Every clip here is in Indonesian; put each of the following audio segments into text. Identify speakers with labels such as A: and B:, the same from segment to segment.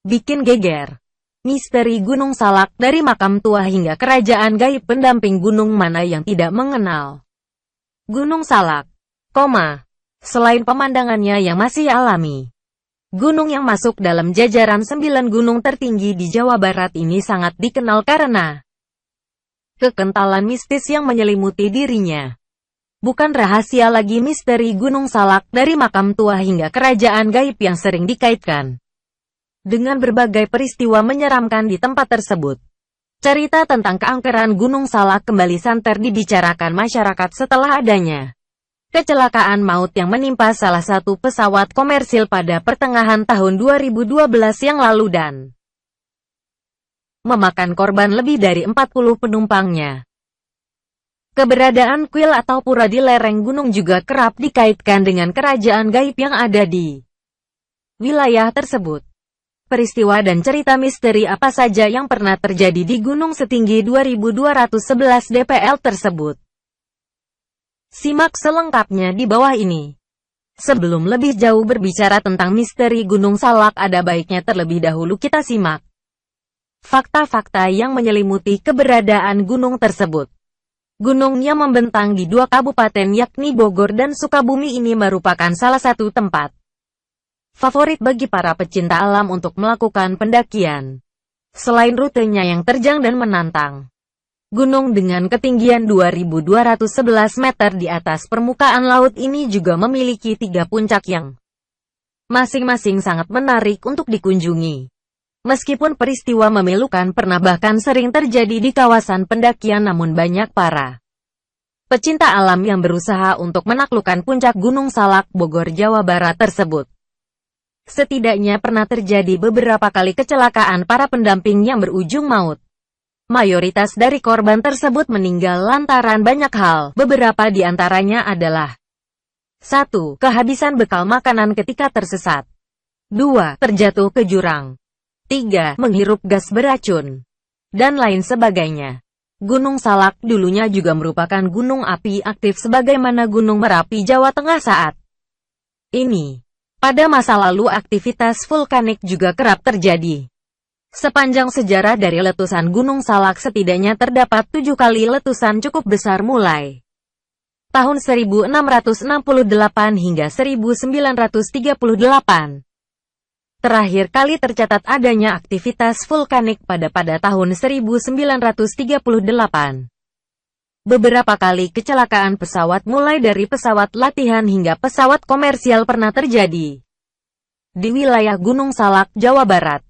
A: Bikin geger. Misteri Gunung Salak, dari makam tua hingga kerajaan gaib pendamping gunung mana yang tidak mengenal Gunung Salak, selain pemandangannya yang masih alami. Gunung yang masuk dalam jajaran 9 gunung tertinggi di Jawa Barat ini sangat dikenal karena kekentalan mistis yang menyelimuti dirinya. Bukan rahasia lagi misteri Gunung Salak, dari makam tua hingga kerajaan gaib yang sering dikaitkan dengan berbagai peristiwa menyeramkan di tempat tersebut. Cerita tentang keangkeran Gunung Salak kembali santer dibicarakan masyarakat setelah adanya kecelakaan maut yang menimpa salah satu pesawat komersil pada pertengahan tahun 2012 yang lalu dan memakan korban lebih dari 40 penumpangnya. Keberadaan kuil atau pura di lereng gunung juga kerap dikaitkan dengan kerajaan gaib yang ada di wilayah tersebut. Peristiwa dan cerita misteri apa saja yang pernah terjadi di gunung setinggi 2211 dpl tersebut? Simak selengkapnya di bawah ini. Sebelum lebih jauh berbicara tentang misteri Gunung Salak, ada baiknya terlebih dahulu kita simak fakta-fakta yang menyelimuti keberadaan gunung tersebut. Gunung yang membentang di 2 kabupaten yakni Bogor dan Sukabumi ini merupakan salah satu tempat favorit bagi para pecinta alam untuk melakukan pendakian. Selain rutenya yang terjang dan menantang, gunung dengan ketinggian 2211 meter di atas permukaan laut ini juga memiliki 3 puncak yang masing-masing sangat menarik untuk dikunjungi. Meskipun peristiwa memilukan pernah bahkan sering terjadi di kawasan pendakian, namun banyak para pecinta alam yang berusaha untuk menaklukkan puncak Gunung Salak, Bogor, Jawa Barat tersebut. Setidaknya pernah terjadi beberapa kali kecelakaan para pendamping yang berujung maut. Mayoritas dari korban tersebut meninggal lantaran banyak hal, beberapa di antaranya adalah 1. Kehabisan bekal makanan ketika tersesat. 2. Terjatuh ke jurang. 3. Menghirup gas beracun. Dan lain sebagainya. Gunung Salak dulunya juga merupakan gunung api aktif sebagaimana Gunung Merapi, Jawa Tengah saat ini. Pada masa lalu aktivitas vulkanik juga kerap terjadi. Sepanjang sejarah dari letusan Gunung Salak setidaknya terdapat 7 kali letusan cukup besar mulai tahun 1668 hingga 1938. Terakhir kali tercatat adanya aktivitas vulkanik pada tahun 1938. Beberapa kali kecelakaan pesawat mulai dari pesawat latihan hingga pesawat komersial pernah terjadi di wilayah Gunung Salak, Jawa Barat.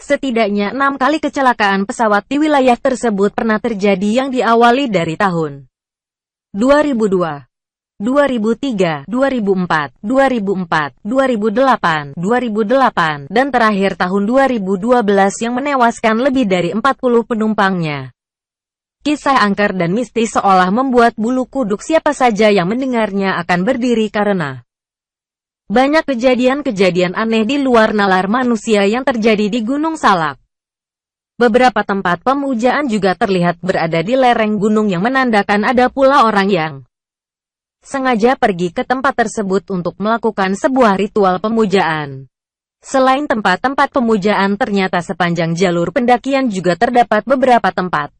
A: Setidaknya 6 kali kecelakaan pesawat di wilayah tersebut pernah terjadi yang diawali dari tahun 2002, 2003, 2004, 2008, dan terakhir tahun 2012 yang menewaskan lebih dari 40 penumpangnya. Kisah angker dan mistis seolah membuat bulu kuduk siapa saja yang mendengarnya akan berdiri karena banyak kejadian-kejadian aneh di luar nalar manusia yang terjadi di Gunung Salak. Beberapa tempat pemujaan juga terlihat berada di lereng gunung yang menandakan ada pula orang yang sengaja pergi ke tempat tersebut untuk melakukan sebuah ritual pemujaan. Selain tempat-tempat pemujaan, ternyata sepanjang jalur pendakian juga terdapat beberapa tempat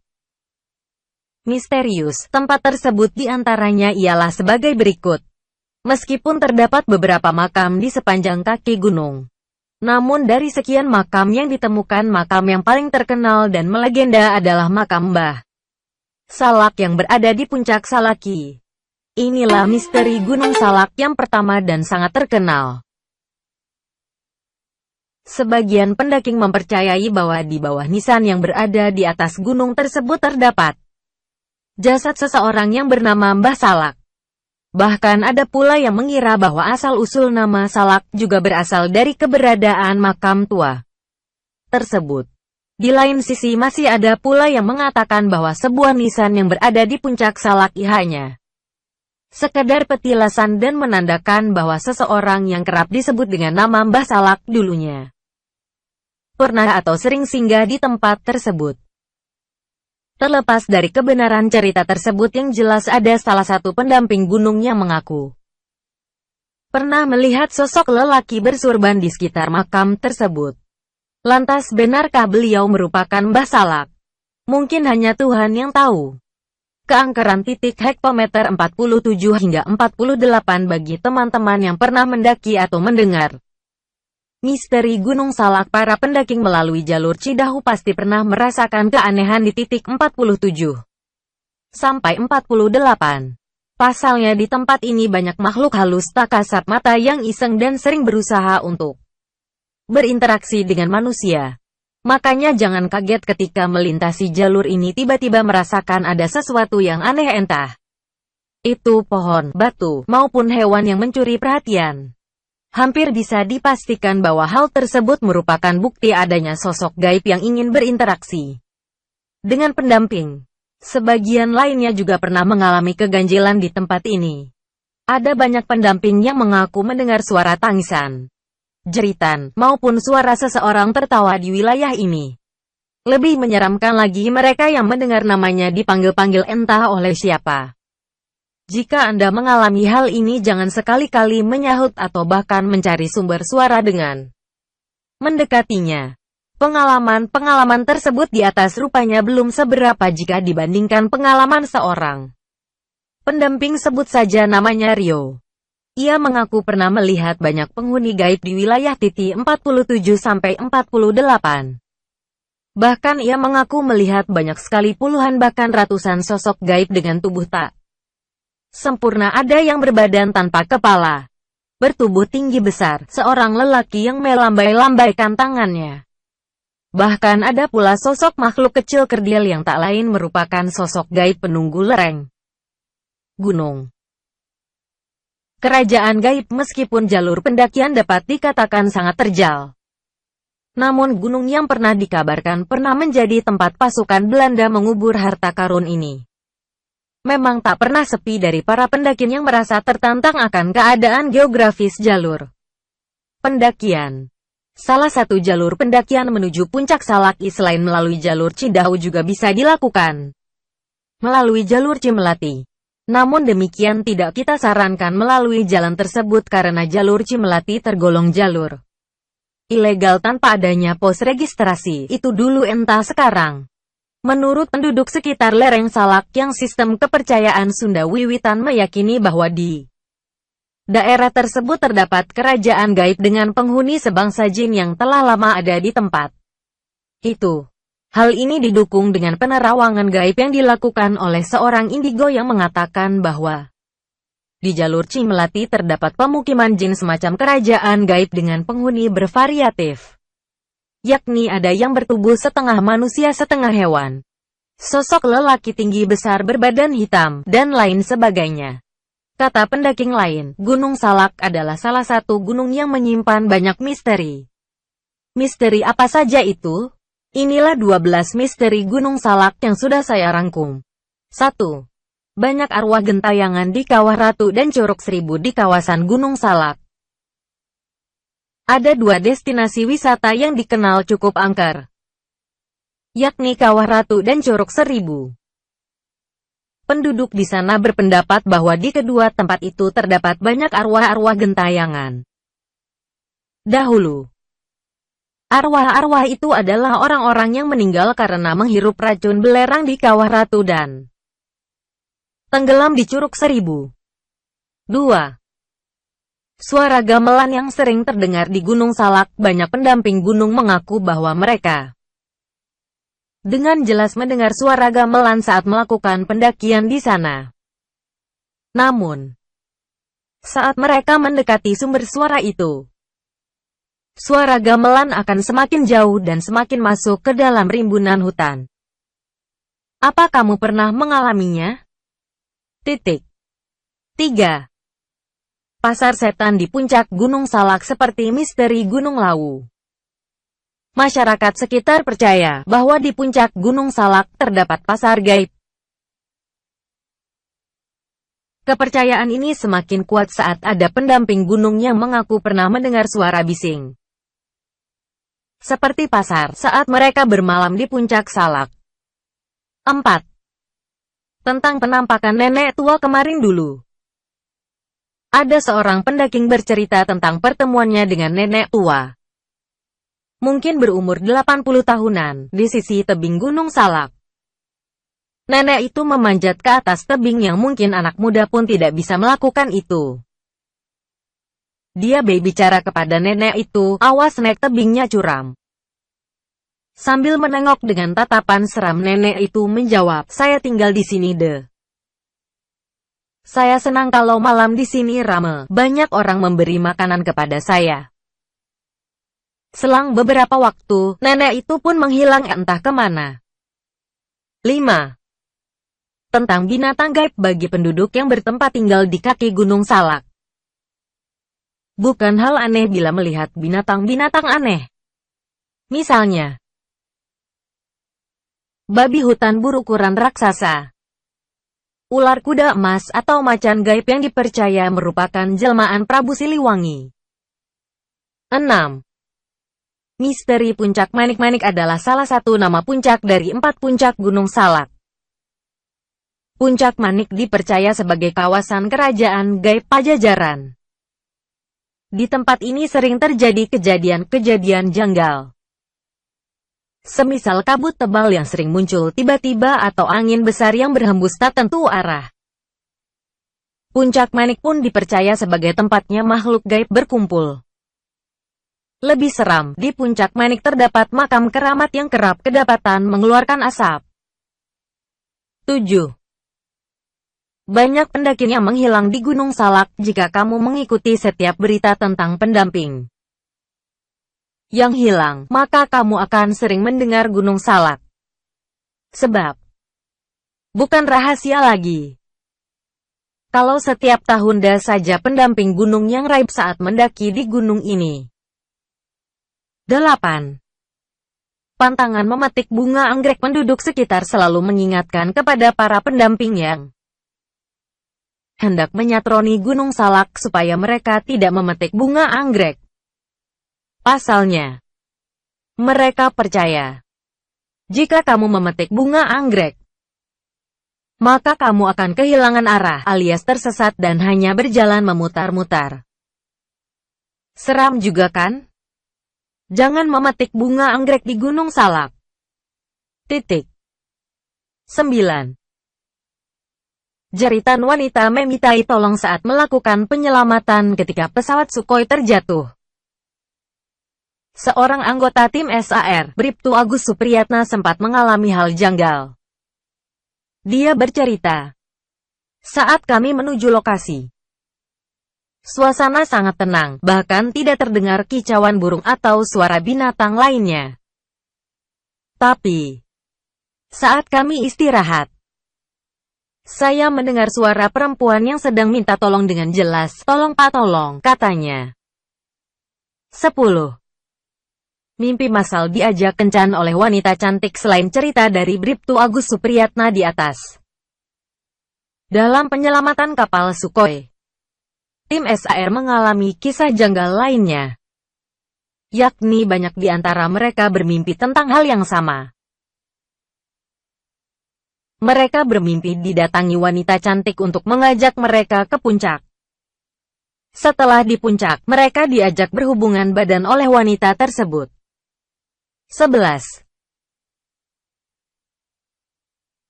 A: misterius. Tempat tersebut diantaranya ialah sebagai berikut. Meskipun terdapat beberapa makam di sepanjang kaki gunung, namun dari sekian makam yang ditemukan, makam yang paling terkenal dan melegenda adalah makam Mbah Salak yang berada di puncak Salaki. Inilah misteri Gunung Salak yang pertama dan sangat terkenal. Sebagian pendaking mempercayai bahwa di bawah nisan yang berada di atas gunung tersebut terdapat jasad seseorang yang bernama Mbah Salak. Bahkan ada pula yang mengira bahwa asal-usul nama Salak juga berasal dari keberadaan makam tua tersebut. Di lain sisi masih ada pula yang mengatakan bahwa sebuah nisan yang berada di puncak Salak hanya sekedar petilasan dan menandakan bahwa seseorang yang kerap disebut dengan nama Mbah Salak dulunya pernah atau sering singgah di tempat tersebut. Terlepas dari kebenaran cerita tersebut, yang jelas ada salah satu pendamping gunung yang mengaku pernah melihat sosok lelaki bersurban di sekitar makam tersebut. Lantas benarkah beliau merupakan Mbah Salak? Mungkin hanya Tuhan yang tahu. Keangkeran titik hektometer 47 hingga 48 bagi teman-teman yang pernah mendaki atau mendengar misteri Gunung Salak. Para pendaking melalui jalur Cidahu pasti pernah merasakan keanehan di titik 47 sampai 48. Pasalnya di tempat ini banyak makhluk halus tak kasat mata yang iseng dan sering berusaha untuk berinteraksi dengan manusia. Makanya jangan kaget ketika melintasi jalur ini tiba-tiba merasakan ada sesuatu yang aneh, entah itu pohon, batu, maupun hewan yang mencuri perhatian. Hampir bisa dipastikan bahwa hal tersebut merupakan bukti adanya sosok gaib yang ingin berinteraksi dengan pendamping. Sebagian lainnya juga pernah mengalami keganjilan di tempat ini. Ada banyak pendamping yang mengaku mendengar suara tangisan, jeritan, maupun suara seseorang tertawa di wilayah ini. Lebih menyeramkan lagi mereka yang mendengar namanya dipanggil-panggil entah oleh siapa. Jika Anda mengalami hal ini, jangan sekali-kali menyahut atau bahkan mencari sumber suara dengan mendekatinya. Pengalaman tersebut di atas rupanya belum seberapa jika dibandingkan pengalaman seorang pendamping, sebut saja namanya Rio. Ia mengaku pernah melihat banyak penghuni gaib di wilayah titik 47-48. Bahkan ia mengaku melihat banyak sekali puluhan bahkan ratusan sosok gaib dengan tubuh tak sempurna. Ada yang berbadan tanpa kepala, bertubuh tinggi besar, seorang lelaki yang melambai-lambaikan tangannya. Bahkan ada pula sosok makhluk kecil kerdil yang tak lain merupakan sosok gaib penunggu lereng gunung. Kerajaan gaib. Meskipun jalur pendakian dapat dikatakan sangat terjal, namun gunung yang pernah dikabarkan pernah menjadi tempat pasukan Belanda mengubur harta karun ini memang tak pernah sepi dari para pendakian yang merasa tertantang akan keadaan geografis jalur pendakian. Salah satu jalur pendakian menuju puncak Salak selain melalui jalur Cidahu juga bisa dilakukan melalui jalur Cimelati. Namun demikian tidak kita sarankan melalui jalan tersebut karena jalur Cimelati tergolong jalur ilegal tanpa adanya pos registrasi. Itu dulu entah sekarang. Menurut penduduk sekitar lereng Salak yang sistem kepercayaan Sunda wiwitan meyakini bahwa di daerah tersebut terdapat kerajaan gaib dengan penghuni sebangsa jin yang telah lama ada di tempat itu. Hal ini didukung dengan penerawangan gaib yang dilakukan oleh seorang indigo yang mengatakan bahwa di jalur Cimelati terdapat pemukiman jin semacam kerajaan gaib dengan penghuni bervariatif, yakni ada yang bertubuh setengah manusia setengah hewan, sosok lelaki tinggi besar berbadan hitam, dan lain sebagainya. Kata pendaking lain, Gunung Salak adalah salah satu gunung yang menyimpan banyak misteri. Misteri apa saja itu? Inilah 12 misteri Gunung Salak yang sudah saya rangkum. 1. Banyak arwah gentayangan di Kawah Ratu dan Curug Seribu di kawasan Gunung Salak. Ada 2 destinasi wisata yang dikenal cukup angker, yakni Kawah Ratu dan Curug Seribu. Penduduk di sana berpendapat bahwa di kedua tempat itu terdapat banyak arwah-arwah gentayangan. Dahulu, arwah-arwah itu adalah orang-orang yang meninggal karena menghirup racun belerang di Kawah Ratu dan tenggelam di Curug Seribu. 2. Suara gamelan yang sering terdengar di Gunung Salak. Banyak pendamping gunung mengaku bahwa mereka dengan jelas mendengar suara gamelan saat melakukan pendakian di sana. Namun, saat mereka mendekati sumber suara itu, suara gamelan akan semakin jauh dan semakin masuk ke dalam rimbunan hutan. Apa kamu pernah mengalaminya? 3. Pasar setan di puncak Gunung Salak seperti misteri Gunung Lawu. Masyarakat sekitar percaya bahwa di puncak Gunung Salak terdapat pasar gaib. Kepercayaan ini semakin kuat saat ada pendamping gunung yang mengaku pernah mendengar suara bising seperti pasar saat mereka bermalam di puncak Salak. 4. Tentang penampakan nenek tua kemarin dulu. Ada seorang pendaking bercerita tentang pertemuannya dengan nenek tua. mungkin berumur 80 tahunan, di sisi tebing Gunung Salak. Nenek itu memanjat ke atas tebing yang mungkin anak muda pun tidak bisa melakukan itu. Dia berbicara kepada nenek itu, awas naik tebingnya curam. Sambil menengok dengan tatapan seram nenek itu menjawab, saya tinggal di sini deh. Saya senang kalau malam di sini ramai, banyak orang memberi makanan kepada saya. Selang beberapa waktu, nenek itu pun menghilang entah kemana. 5. Tentang binatang gaib bagi penduduk yang bertempat tinggal di kaki Gunung Salak. Bukan hal aneh bila melihat binatang-binatang aneh. Misalnya, babi hutan berukuran raksasa, ular kuda emas atau macan gaib yang dipercaya merupakan jelmaan Prabu Siliwangi. 6. Misteri Puncak Manik-Manik adalah salah satu nama puncak dari 4 puncak Gunung Salak. Puncak Manik dipercaya sebagai kawasan kerajaan gaib Pajajaran. Di tempat ini sering terjadi kejadian-kejadian janggal. Semisal kabut tebal yang sering muncul tiba-tiba atau angin besar yang berhembus tak tentu arah. Puncak Manik pun dipercaya sebagai tempatnya makhluk gaib berkumpul. Lebih seram, di Puncak Manik terdapat makam keramat yang kerap kedapatan mengeluarkan asap. 7. Banyak pendaki yang menghilang di Gunung Salak jika kamu mengikuti setiap berita tentang pendamping yang hilang, maka kamu akan sering mendengar Gunung Salak. Sebab, bukan rahasia lagi. Kalau setiap tahun ada saja pendamping gunung yang raib saat mendaki di gunung ini. 8. Pantangan memetik bunga anggrek. Penduduk sekitar selalu mengingatkan kepada para pendamping yang hendak menyatroni Gunung Salak supaya mereka tidak memetik bunga anggrek. Pasalnya, mereka percaya, jika kamu memetik bunga anggrek, maka kamu akan kehilangan arah alias tersesat dan hanya berjalan memutar-mutar. Seram juga kan? Jangan memetik bunga anggrek di Gunung Salak. 9. Jeritan wanita memintai tolong saat melakukan penyelamatan ketika pesawat Sukhoi terjatuh. Seorang anggota tim SAR, Bribtu Agus Supriyatna sempat mengalami hal janggal. Dia bercerita, saat kami menuju lokasi, suasana sangat tenang, bahkan tidak terdengar kicauan burung atau suara binatang lainnya. Tapi, saat kami istirahat, saya mendengar suara perempuan yang sedang minta tolong dengan jelas. Tolong Pak, tolong, katanya. 10. Mimpi masal diajak kencan oleh wanita cantik. Selain cerita dari Bribtu Agus Supriyatna di atas, dalam penyelamatan kapal Sukhoi, tim SAR mengalami kisah janggal lainnya. Yakni banyak di antara mereka bermimpi tentang hal yang sama. Mereka bermimpi didatangi wanita cantik untuk mengajak mereka ke puncak. Setelah di puncak, mereka diajak berhubungan badan oleh wanita tersebut. 11.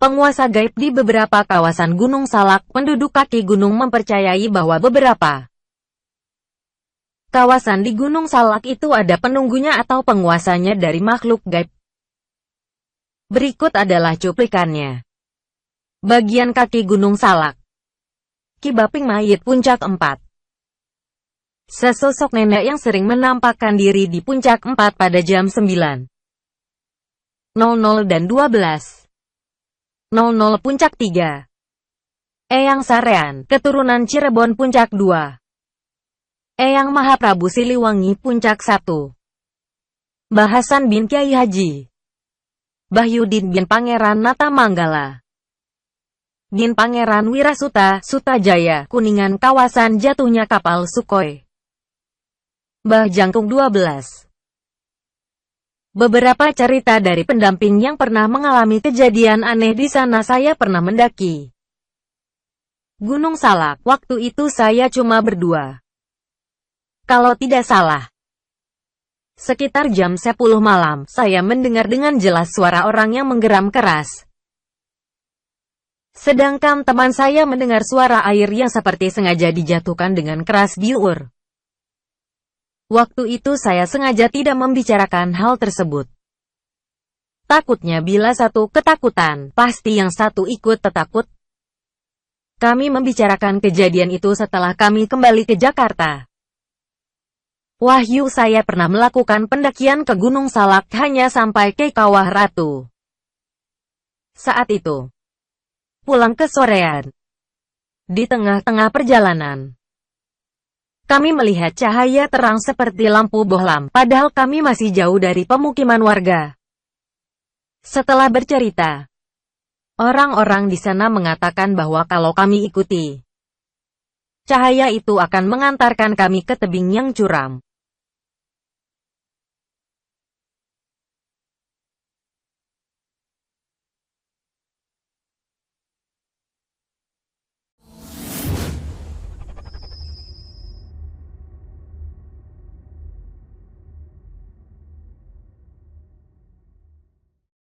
A: Penguasa gaib di beberapa kawasan Gunung Salak. Penduduk kaki gunung mempercayai bahwa beberapa kawasan di Gunung Salak itu ada penunggunya atau penguasanya dari makhluk gaib. Berikut adalah cuplikannya. Bagian kaki Gunung Salak. Kibaping Mayit Puncak 4. Sesosok nenek yang sering menampakkan diri di Puncak 4 pada jam 9.00 dan 12.00 Puncak 3. Eyang Sarean, keturunan Cirebon Puncak 2. Eyang Mahaprabu Siliwangi Puncak 1. Mbah Hasan bin Kiai Haji Bahyudin bin Pangeran Nata Manggala bin Pangeran Wirasuta, Sutajaya, Kuningan. Kawasan jatuhnya kapal Sukhoi. Mbah Jangkung 12. Beberapa cerita dari pendamping yang pernah mengalami kejadian aneh di sana. Saya pernah mendaki Gunung Salak. Waktu itu saya cuma berdua, kalau tidak salah. Sekitar jam 10 malam, saya mendengar dengan jelas suara orang yang menggeram keras. Sedangkan teman saya mendengar suara air yang seperti sengaja dijatuhkan dengan keras biur. Waktu itu saya sengaja tidak membicarakan hal tersebut. Takutnya bila satu ketakutan, pasti yang satu ikut takut. Kami membicarakan kejadian itu setelah kami kembali ke Jakarta. Wahyu, saya pernah melakukan pendakian ke Gunung Salak hanya sampai ke Kawah Ratu. Saat itu, pulang ke sorean. Di tengah-tengah perjalanan, kami melihat cahaya terang seperti lampu bohlam, padahal kami masih jauh dari pemukiman warga. Setelah bercerita, orang-orang di sana mengatakan bahwa kalau kami ikuti cahaya itu akan mengantarkan kami ke tebing yang curam.